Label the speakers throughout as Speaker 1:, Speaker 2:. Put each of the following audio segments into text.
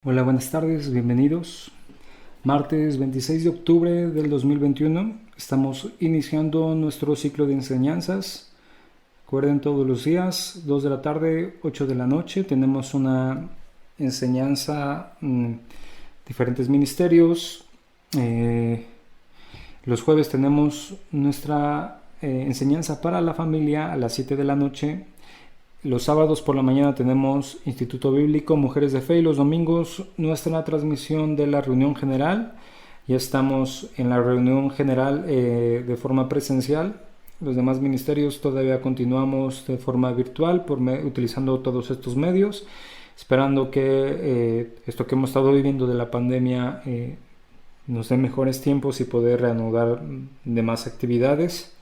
Speaker 1: Hola, buenas tardes, bienvenidos. Martes 26 de octubre del 2021, estamos iniciando nuestro ciclo de enseñanzas. Recuerden, todos los días, 2 de la tarde, 8 de la noche, tenemos una enseñanza, diferentes ministerios. Los jueves tenemos nuestra enseñanza para la familia a las 7 de la noche. Los sábados por la mañana tenemos Instituto Bíblico, Mujeres de Fe, y los domingos nuestra transmisión de la reunión general. Ya estamos en la reunión general de forma presencial. Los demás ministerios todavía continuamos de forma virtual utilizando todos estos medios, esperando que esto que hemos estado viviendo de la pandemia nos dé mejores tiempos y poder reanudar demás actividades.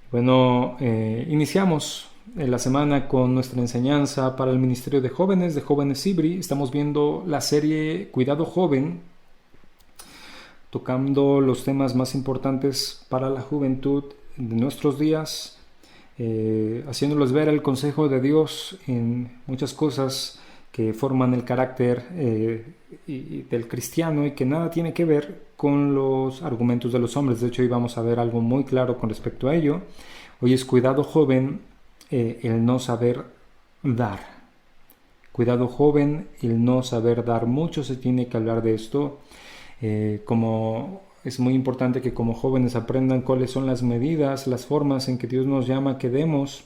Speaker 1: Bueno, iniciamos la semana con nuestra enseñanza para el Ministerio de Jóvenes IBRI. Estamos viendo la serie Cuidado Joven, tocando los temas más importantes para la juventud de nuestros días, haciéndoles ver el consejo de Dios en muchas cosas que forman el carácter del cristiano y que nada tiene que ver con los argumentos de los hombres. De hecho, hoy vamos a ver algo muy claro con respecto a ello. Hoy es Cuidado Joven, el no saber dar. Cuidado joven, el no saber dar. Mucho se tiene que hablar de esto. Como es muy importante que como jóvenes aprendan cuáles son las medidas, las formas en que Dios nos llama que demos.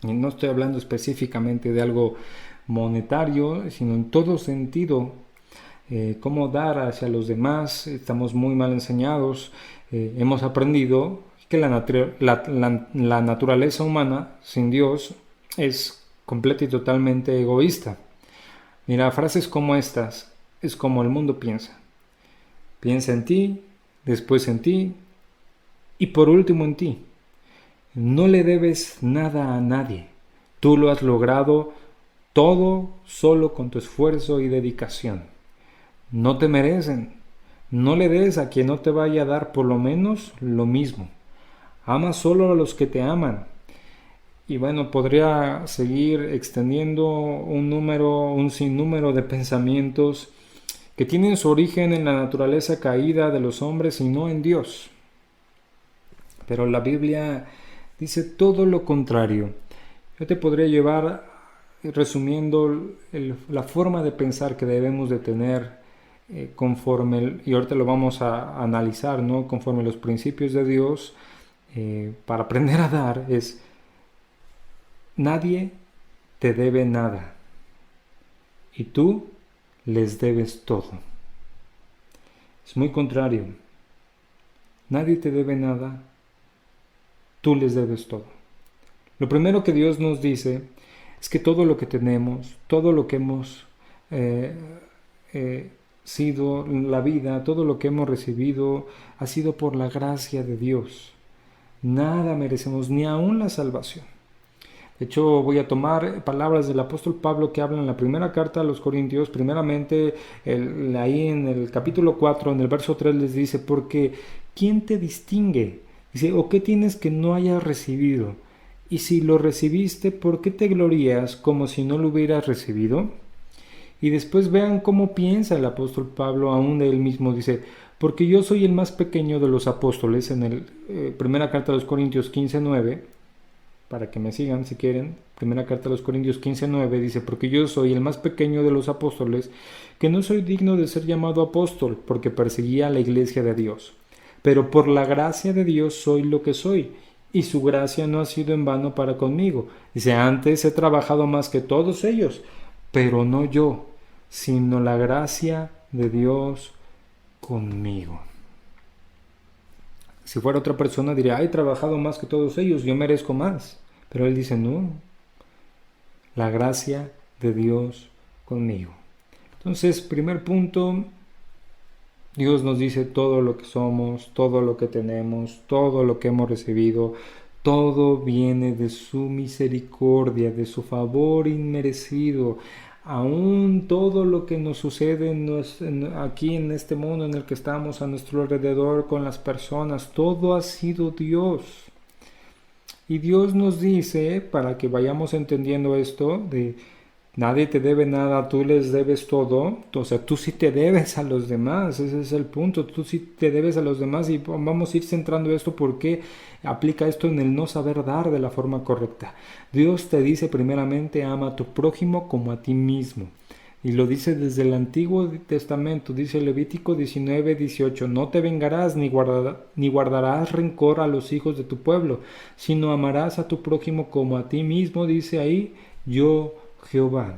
Speaker 1: Y no estoy hablando específicamente de algo monetario, sino en todo sentido. Cómo dar hacia los demás. Estamos muy mal enseñados. Hemos aprendido que la naturaleza humana sin Dios es completa y totalmente egoísta. Mira, frases como estas es como el mundo piensa. Piensa en ti, después en ti y por último en ti. No le debes nada a nadie. Tú lo has logrado todo solo con tu esfuerzo y dedicación. No te merecen. No le des a quien no te vaya a dar por lo menos lo mismo. Ama solo a los que te aman. Y bueno, podría seguir extendiendo un sinnúmero de pensamientos que tienen su origen en la naturaleza caída de los hombres y no en Dios. Pero la Biblia dice todo lo contrario. Yo te podría llevar resumiendo la forma de pensar que debemos de tener y ahorita lo vamos a analizar, ¿no? Conforme los principios de Dios. Para aprender a dar es: nadie te debe nada y tú les debes todo. Es muy contrario. Nadie te debe nada, tú les debes todo. Lo primero que Dios nos dice es que todo lo que tenemos, todo lo que hemos sido la vida, todo lo que hemos recibido ha sido por la gracia de Dios. Nada merecemos, ni aún la salvación. De hecho, voy a tomar palabras del apóstol Pablo que hablan en la primera carta a los Corintios. Primeramente, ahí en el capítulo 4, en el verso 3 les dice: porque ¿quién te distingue? Dice: ¿o qué tienes que no hayas recibido? Y si lo recibiste, ¿por qué te glorías como si no lo hubieras recibido? Y después vean cómo piensa el apóstol Pablo aún de él mismo. Dice: porque yo soy el más pequeño de los apóstoles. En el primera carta a los Corintios 15:9, para que me sigan si quieren, primera carta a los Corintios 15:9 dice: porque yo soy el más pequeño de los apóstoles, que no soy digno de ser llamado apóstol, porque perseguía a la iglesia de Dios. Pero por la gracia de Dios soy lo que soy, y su gracia no ha sido en vano para conmigo. Dice: antes he trabajado más que todos ellos, pero no yo, sino la gracia de Dios conmigo. Si fuera otra persona diría: he trabajado más que todos ellos, yo merezco más. Pero él dice: no, la gracia de Dios conmigo. Entonces, primer punto, Dios nos dice todo lo que somos, todo lo que tenemos, todo lo que hemos recibido, todo viene de su misericordia, de su favor inmerecido. Aún todo lo que nos sucede aquí en este mundo en el que estamos a nuestro alrededor con las personas, todo ha sido Dios. Y Dios nos dice, para que vayamos entendiendo esto, de Nadie te debe nada, tú les debes todo. O sea, tú sí te debes a los demás, ese es el punto. Tú sí te debes a los demás y vamos a ir centrando esto porque aplica esto en el no saber dar de la forma correcta. Dios te dice primeramente, ama a tu prójimo como a ti mismo. Y lo dice desde el Antiguo Testamento, dice Levítico 19:18, no te vengarás ni guardarás rencor a los hijos de tu pueblo, sino amarás a tu prójimo como a ti mismo, dice ahí, yo Jehová.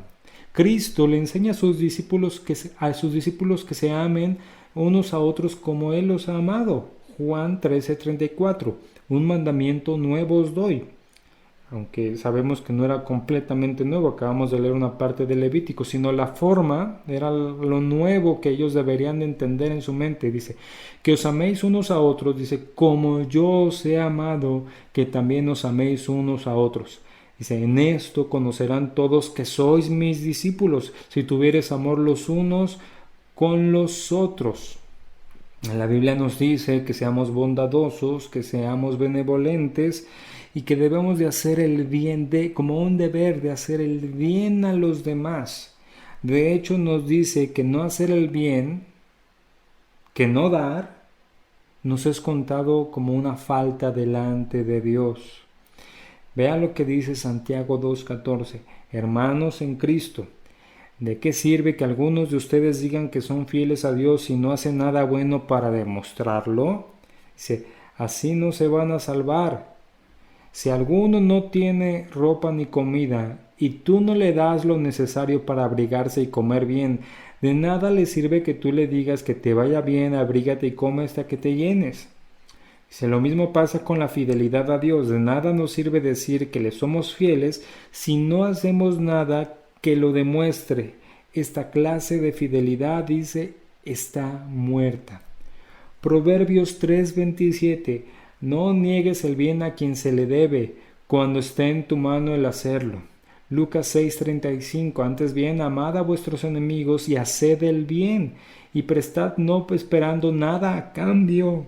Speaker 1: Cristo le enseña a sus discípulos que se amen unos a otros como Él los ha amado. Juan 13:34, un mandamiento nuevo os doy. Aunque sabemos que no era completamente nuevo, acabamos de leer una parte de Levítico, sino la forma era lo nuevo que ellos deberían de entender en su mente. Dice, que os améis unos a otros, dice, como yo os he amado, que también os améis unos a otros. Dice, en esto conocerán todos que sois mis discípulos, si tuviereis amor los unos con los otros. La Biblia nos dice que seamos bondadosos, que seamos benevolentes y que debemos de hacer el bien, como un deber de hacer el bien a los demás. De hecho nos dice que no hacer el bien, que no dar, nos es contado como una falta delante de Dios. Vea lo que dice Santiago 2:14, hermanos en Cristo, ¿de qué sirve que algunos de ustedes digan que son fieles a Dios si no hacen nada bueno para demostrarlo? Dice, así no se van a salvar. Si alguno no tiene ropa ni comida, y tú no le das lo necesario para abrigarse y comer bien, de nada le sirve que tú le digas que te vaya bien, abrígate y come hasta que te llenes. Dice, lo mismo pasa con la fidelidad a Dios. De nada nos sirve decir que le somos fieles si no hacemos nada que lo demuestre. Esta clase de fidelidad, dice, está muerta. Proverbios 3:27, no niegues el bien a quien se le debe, cuando esté en tu mano el hacerlo. Lucas 6:35, antes bien, amad a vuestros enemigos y haced el bien, y prestad no esperando nada a cambio.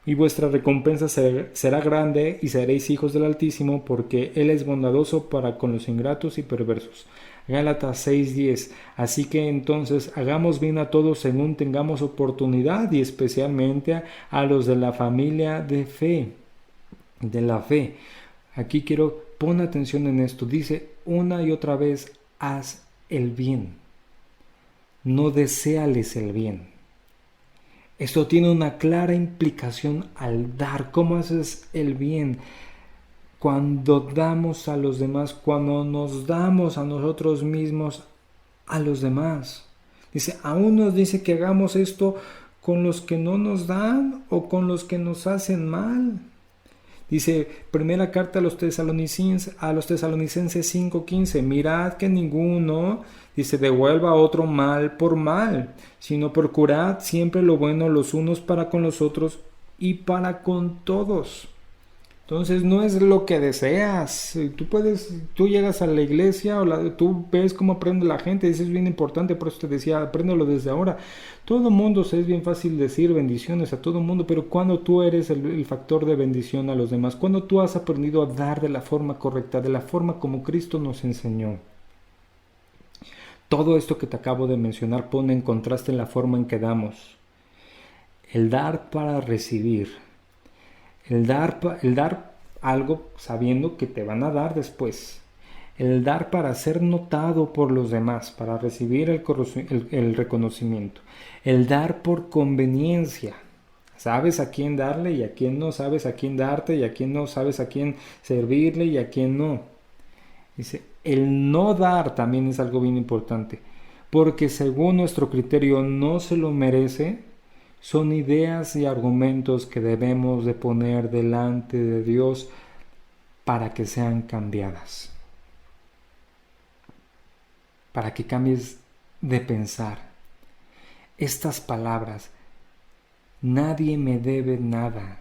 Speaker 1: Y vuestra recompensa será grande, y seréis hijos del Altísimo, porque Él es bondadoso para con los ingratos y perversos. Gálatas 6:10. Así que entonces hagamos bien a todos según tengamos oportunidad, y especialmente a los de la familia de la fe. Aquí pon atención en esto. Dice una y otra vez, haz el bien. No deséales el bien. Esto tiene una clara implicación al dar. ¿Cómo haces el bien? Cuando damos a los demás, cuando nos damos a nosotros mismos a los demás. Dice, aún nos dice que hagamos esto con los que no nos dan o con los que nos hacen mal. Dice, primera carta a los tesalonicenses 5:15, mirad que ninguno, dice, devuelva a otro mal por mal, sino procurad siempre lo bueno los unos para con los otros y para con todos. Entonces no es lo que deseas. Tú llegas a la iglesia tú ves cómo aprende la gente, eso es bien importante, por eso te decía, apréndelo desde ahora. Todo mundo es bien fácil decir bendiciones a todo mundo, pero cuando tú eres el factor de bendición a los demás, cuando tú has aprendido a dar de la forma correcta, de la forma como Cristo nos enseñó. Todo esto que te acabo de mencionar pone en contraste la forma en que damos. El dar para recibir. El dar algo sabiendo que te van a dar después. El dar para ser notado por los demás, para recibir el reconocimiento. El dar por conveniencia. Sabes a quién darle y a quién no, sabes a quién darte y a quién no, sabes a quién servirle y a quién no. Dice, el no dar también es algo bien importante, porque según nuestro criterio no se lo merece. Son ideas y argumentos que debemos de poner delante de Dios para que sean cambiadas. Para que cambies de pensar. Estas palabras, nadie me debe nada,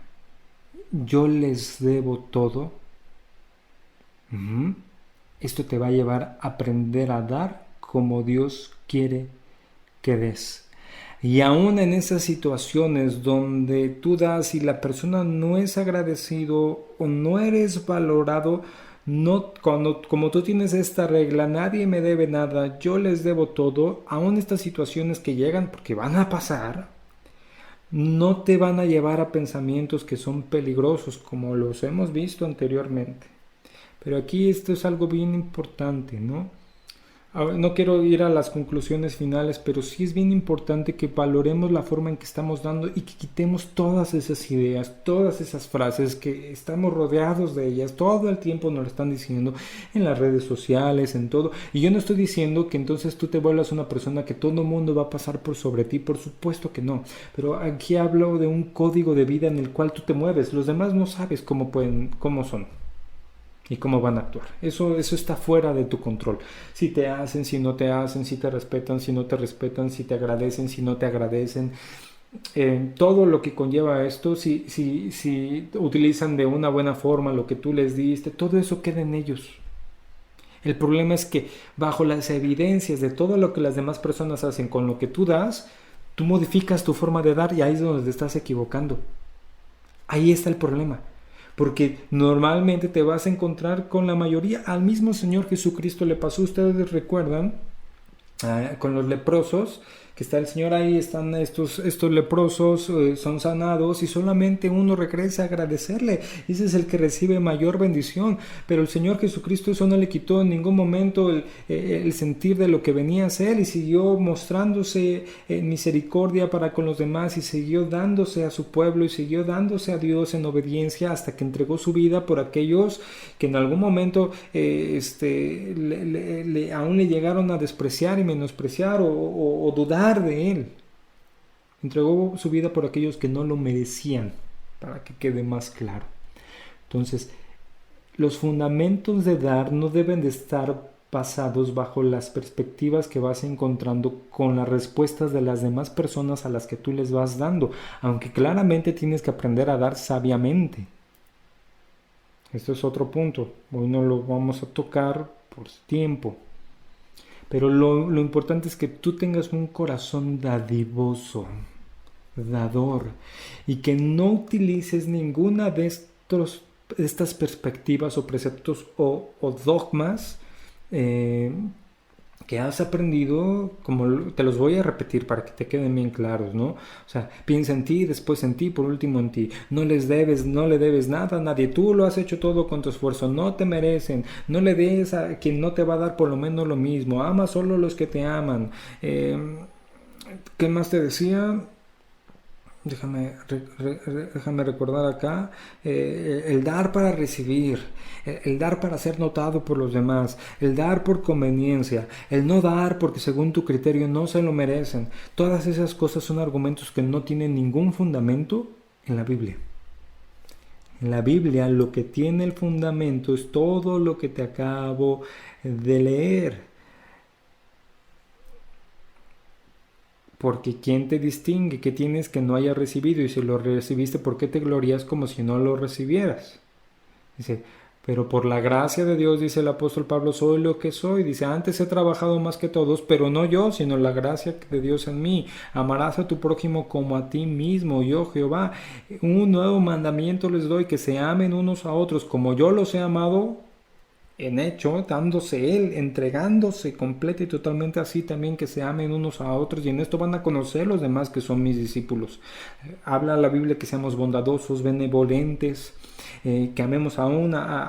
Speaker 1: yo les debo todo. Esto te va a llevar a aprender a dar como Dios quiere que des. Y aún en esas situaciones donde tú das y la persona no es agradecido o no eres valorado, No, como tú tienes esta regla, nadie me debe nada, yo les debo todo, aún estas situaciones que llegan, porque van a pasar, no te van a llevar a pensamientos que son peligrosos, como los hemos visto anteriormente. Pero aquí esto es algo bien importante, ¿no? No quiero ir a las conclusiones finales, pero sí es bien importante que valoremos la forma en que estamos dando y que quitemos todas esas ideas, todas esas frases que estamos rodeados de ellas, todo el tiempo nos lo están diciendo en las redes sociales, en todo. Y yo no estoy diciendo que entonces tú te vuelvas una persona que todo el mundo va a pasar por sobre ti, por supuesto que no. Pero aquí hablo de un código de vida en el cual tú te mueves, los demás no sabes cómo son y cómo van a actuar. Eso está fuera de tu control. Si te hacen, si no te hacen, si te respetan, si no te respetan, si te agradecen, si no te agradecen. Todo lo que conlleva esto, si utilizan de una buena forma lo que tú les diste, todo eso queda en ellos. El problema es que bajo las evidencias de todo lo que las demás personas hacen con lo que tú das, tú modificas tu forma de dar y ahí es donde te estás equivocando. Ahí está el problema. Porque normalmente te vas a encontrar con la mayoría. Al mismo Señor Jesucristo le pasó, ustedes recuerdan, con los leprosos, que está el Señor ahí, están estos leprosos, son sanados y solamente uno regresa a agradecerle. Ese es el que recibe mayor bendición. Pero el Señor Jesucristo eso no le quitó en ningún momento el sentir de lo que venía a hacer y siguió mostrándose en misericordia para con los demás y siguió dándose a su pueblo y siguió dándose a Dios en obediencia hasta que entregó su vida por aquellos que en algún momento aún le llegaron a despreciar y menospreciar o dudar de él. Entregó su vida por aquellos que no lo merecían, para que quede más claro. Entonces, los fundamentos de dar no deben de estar basados bajo las perspectivas que vas encontrando con las respuestas de las demás personas a las que tú les vas dando, aunque claramente tienes que aprender a dar sabiamente. Esto es otro punto, hoy no lo vamos a tocar por tiempo. Pero lo importante es que tú tengas un corazón dadivoso, dador, y que no utilices ninguna de estas perspectivas o preceptos o dogmas que has aprendido, como te los voy a repetir para que te queden bien claros, ¿no? O sea, piensa en ti, después en ti, por último en ti. No le debes nada a nadie. Tú lo has hecho todo con tu esfuerzo. No te merecen. No le des a quien no te va a dar por lo menos lo mismo. Ama solo a los que te aman. ¿Qué más te decía? Déjame recordar acá, el dar para recibir, el dar para ser notado por los demás, el dar por conveniencia, el no dar porque según tu criterio no se lo merecen. Todas esas cosas son argumentos que no tienen ningún fundamento en la Biblia. En la Biblia lo que tiene el fundamento es todo lo que te acabo de leer. Porque ¿quién te distingue? ¿Qué tienes que no haya recibido? Y si lo recibiste, ¿por qué te glorías como si no lo recibieras? Dice, pero por la gracia de Dios, dice el apóstol Pablo, soy lo que soy. Dice, antes he trabajado más que todos, pero no yo, sino la gracia de Dios en mí. Amarás a tu prójimo como a ti mismo, yo Jehová. Un nuevo mandamiento les doy, que se amen unos a otros como yo los he amado en hecho, dándose Él, entregándose completa y totalmente, así también que se amen unos a otros, y en esto van a conocer los demás que son mis discípulos. Habla la Biblia que seamos bondadosos, benevolentes, que amemos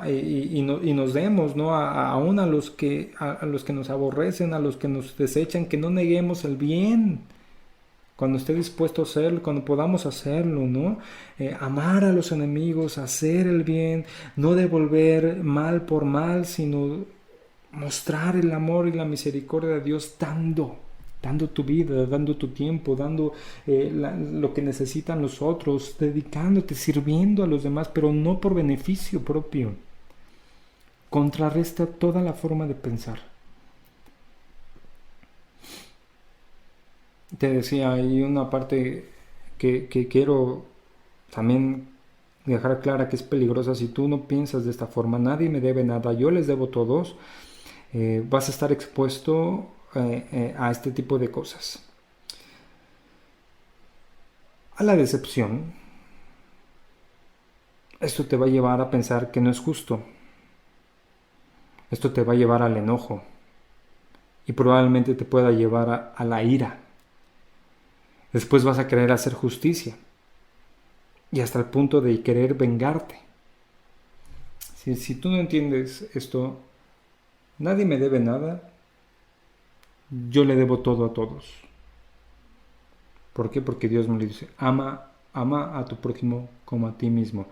Speaker 1: y nos demos, ¿no? Aún a los que nos aborrecen, a los que nos desechan, que no neguemos el bien. Cuando esté dispuesto a hacerlo, cuando podamos hacerlo, ¿no? Amar a los enemigos, hacer el bien, no devolver mal por mal, sino mostrar el amor y la misericordia de Dios dando tu vida, dando tu tiempo, dando lo que necesitan los otros, dedicándote, sirviendo a los demás, pero no por beneficio propio. Contrarresta toda la forma de pensar. Te decía, hay una parte que quiero también dejar clara que es peligrosa. Si tú no piensas de esta forma, nadie me debe nada, yo les debo todos, vas a estar expuesto a este tipo de cosas. A la decepción. Esto te va a llevar a pensar que no es justo. Esto te va a llevar al enojo y probablemente te pueda llevar a la ira. Después vas a querer hacer justicia y hasta el punto de querer vengarte. Si tú no entiendes esto, nadie me debe nada, yo le debo todo a todos. ¿Por qué? Porque Dios me lo dice, ama a tu prójimo como a ti mismo.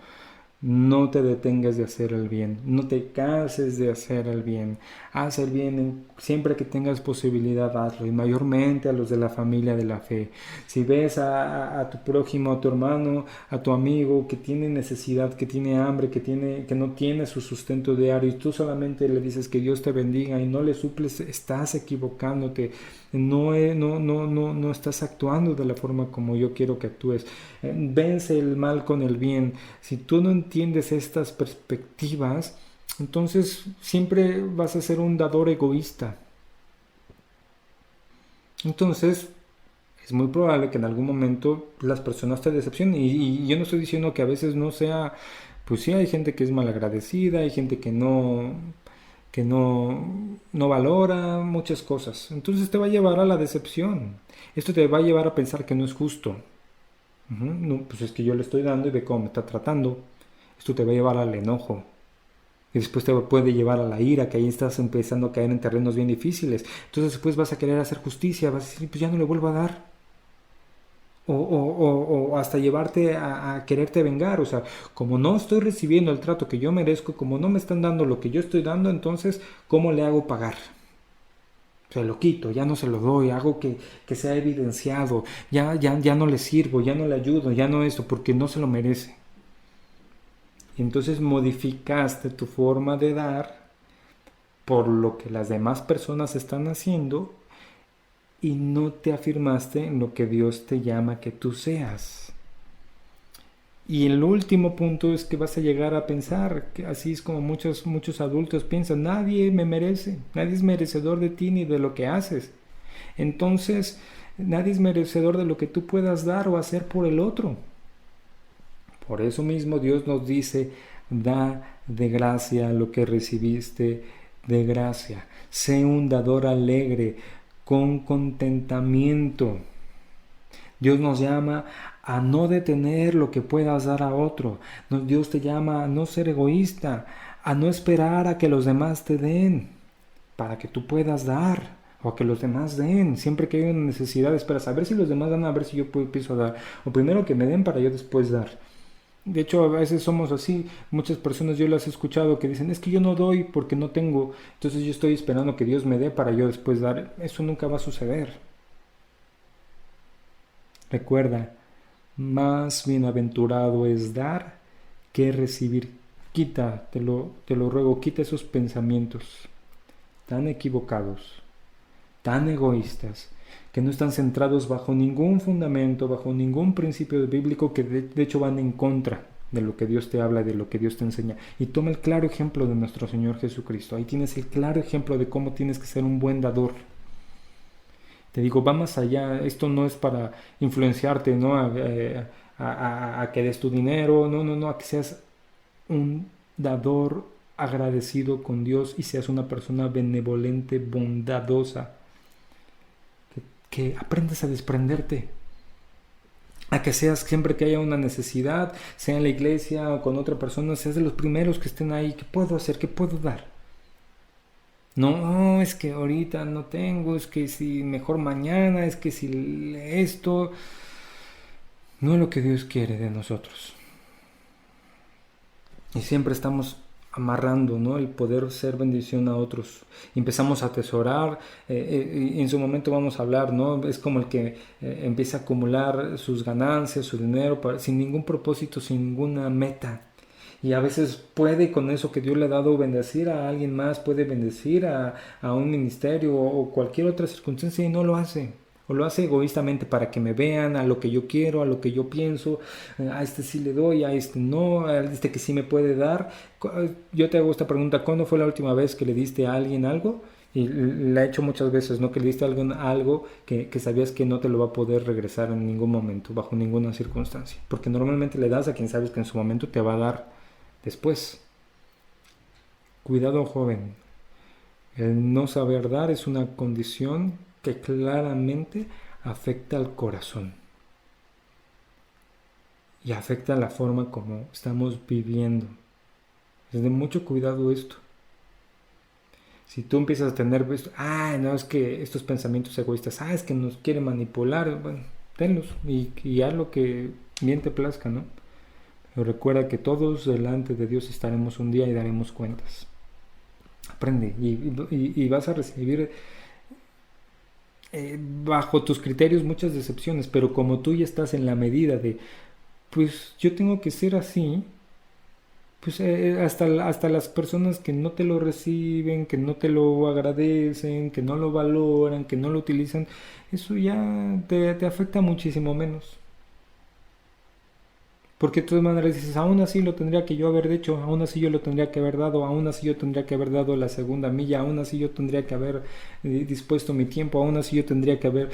Speaker 1: No te detengas de hacer el bien, no te canses de hacer el bien. Haz el bien siempre que tengas posibilidad, hazlo, y mayormente a los de la familia de la fe. Si ves a tu prójimo, a tu hermano, a tu amigo que tiene necesidad, que tiene hambre, que no tiene su sustento diario, y tú solamente le dices que Dios te bendiga y no le suples, estás equivocándote. No estás actuando de la forma como yo quiero que actúes. Vence el mal con el bien. Si tú no entiendes estas perspectivas, entonces siempre vas a ser un dador egoísta. Entonces es muy probable que en algún momento las personas te decepcionen. Y yo no estoy diciendo que a veces no sea, pues sí hay gente que es malagradecida, hay gente que no valora muchas cosas. Entonces te va a llevar a la decepción. Esto te va a llevar a pensar que no es justo. No, pues es que yo le estoy dando y ve cómo me está tratando. Esto te va a llevar al enojo. Y después te puede llevar a la ira, que ahí estás empezando a caer en terrenos bien difíciles. Entonces después vas a querer hacer justicia, vas a decir, pues ya no le vuelvo a dar. O hasta llevarte a quererte vengar. O sea, como no estoy recibiendo el trato que yo merezco, como no me están dando lo que yo estoy dando, entonces, ¿cómo le hago pagar? Se lo quito, ya no se lo doy, hago que sea evidenciado, ya no le sirvo, ya no le ayudo, ya no esto, porque no se lo merece. Entonces modificaste tu forma de dar por lo que las demás personas están haciendo y no te afirmaste en lo que Dios te llama que tú seas. Y el último punto es que vas a llegar a pensar, que así es como muchos adultos piensan, nadie me merece, nadie es merecedor de ti ni de lo que haces. Entonces, nadie es merecedor de lo que tú puedas dar o hacer por el otro. Por eso mismo Dios nos dice, da de gracia lo que recibiste de gracia. Sé un dador alegre, con contentamiento. Dios nos llama a no detener lo que puedas dar a otro. Dios te llama a no ser egoísta, a no esperar a que los demás te den, para que tú puedas dar, o a que los demás den. Siempre que hay una necesidad, esperas a ver si los demás dan, a ver si yo empiezo a dar. O primero que me den para yo después dar. De hecho, a veces somos así. Muchas personas yo las he escuchado que dicen, es que yo no doy porque no tengo. Entonces yo estoy esperando que Dios me dé para yo después dar. Eso nunca va a suceder. Recuerda, más bienaventurado es dar que recibir. Quita, te lo ruego, quita esos pensamientos tan equivocados, tan egoístas, que no están centrados bajo ningún fundamento, bajo ningún principio bíblico, que de hecho van en contra de lo que Dios te habla, de lo que Dios te enseña. Y toma el claro ejemplo de nuestro Señor Jesucristo. Ahí tienes el claro ejemplo de cómo tienes que ser un buen dador. Te digo, va más allá. Esto no es para influenciarte, ¿no? A que des tu dinero, no, a que seas un dador agradecido con Dios y seas una persona benevolente, bondadosa, que aprendas a desprenderte, a que seas siempre que haya una necesidad, sea en la iglesia o con otra persona, seas de los primeros que estén ahí. ¿Qué puedo hacer? ¿Qué puedo dar? No, es que ahorita no tengo, es que si mejor mañana, es que si esto, no es lo que Dios quiere de nosotros. Y siempre estamos amarrando, ¿no? El poder ser bendición a otros. Empezamos a atesorar, y en su momento vamos a hablar, ¿no? Es como el que empieza a acumular sus ganancias, su dinero, sin ningún propósito, sin ninguna meta. Y a veces puede con eso que Dios le ha dado bendecir a alguien más, puede bendecir a un ministerio o cualquier otra circunstancia y no lo hace. O lo hace egoístamente para que me vean, a lo que yo quiero, a lo que yo pienso. A este sí le doy, a este no, a este que sí me puede dar. Yo te hago esta pregunta, ¿cuándo fue la última vez que le diste a alguien algo? Y la he hecho muchas veces, ¿no? Que le diste a alguien algo que sabías que no te lo va a poder regresar en ningún momento, bajo ninguna circunstancia. Porque normalmente le das a quien sabes que en su momento te va a dar después. Cuidado, joven. El no saber dar es una condición que claramente afecta al corazón y afecta la forma como estamos viviendo. Es de mucho cuidado esto. Si tú empiezas a tener esto, no, es que estos pensamientos egoístas, es que nos quiere manipular, bueno, tenlos y haz lo que bien te plazca, ¿no? Pero recuerda que todos delante de Dios estaremos un día y daremos cuentas. Aprende y vas a recibir bajo tus criterios muchas decepciones, pero como tú ya estás en la medida de, pues yo tengo que ser así, pues hasta las personas que no te lo reciben, que no te lo agradecen, que no lo valoran, que no lo utilizan, eso ya te afecta muchísimo menos. Porque de todas maneras dices, aún así lo tendría que yo haber hecho, aún así yo lo tendría que haber dado, aún así yo tendría que haber dado la segunda milla, aún así yo tendría que haber dispuesto mi tiempo, aún así yo tendría que haber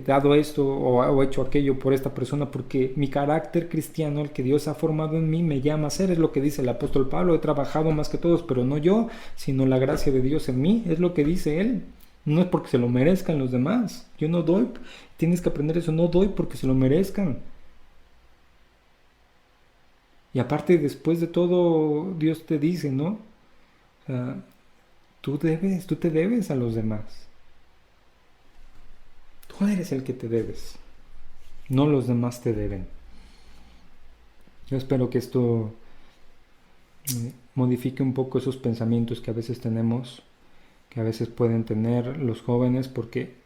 Speaker 1: dado esto o hecho aquello por esta persona, porque mi carácter cristiano, el que Dios ha formado en mí, me llama a ser, es lo que dice el apóstol Pablo, he trabajado más que todos, pero no yo, sino la gracia de Dios en mí, es lo que dice él. No es porque se lo merezcan los demás, yo no doy, tienes que aprender eso, no doy porque se lo merezcan. Y aparte, después de todo, Dios te dice, ¿no? O sea, tú te debes a los demás. Tú eres el que te debes. No los demás te deben. Yo espero que esto modifique un poco esos pensamientos que a veces tenemos, que a veces pueden tener los jóvenes, porque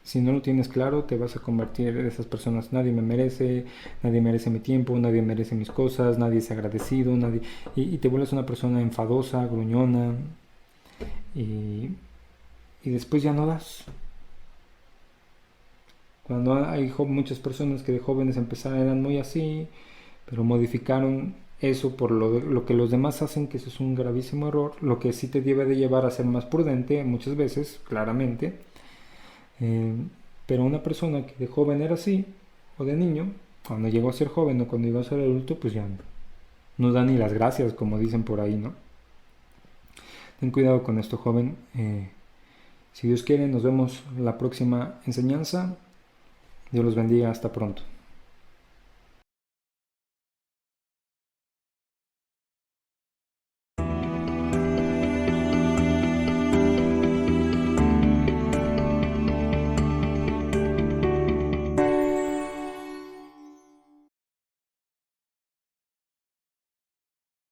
Speaker 1: si no lo tienes claro, te vas a convertir en esas personas. Nadie me merece, nadie merece mi tiempo, nadie merece mis cosas, nadie es agradecido, y te vuelves una persona enfadosa, gruñona, y después ya no das. Cuando hay muchas personas que de jóvenes empezaron, eran muy así, pero modificaron eso por lo que los demás hacen, que eso es un gravísimo error, lo que sí te debe de llevar a ser más prudente muchas veces, claramente. Pero una persona que de joven era así, o de niño, cuando llegó a ser joven o cuando llegó a ser adulto, pues ya no da ni las gracias, como dicen por ahí, ¿no? Ten cuidado con esto, joven. Si Dios quiere, nos vemos la próxima enseñanza. Dios los bendiga. Hasta pronto.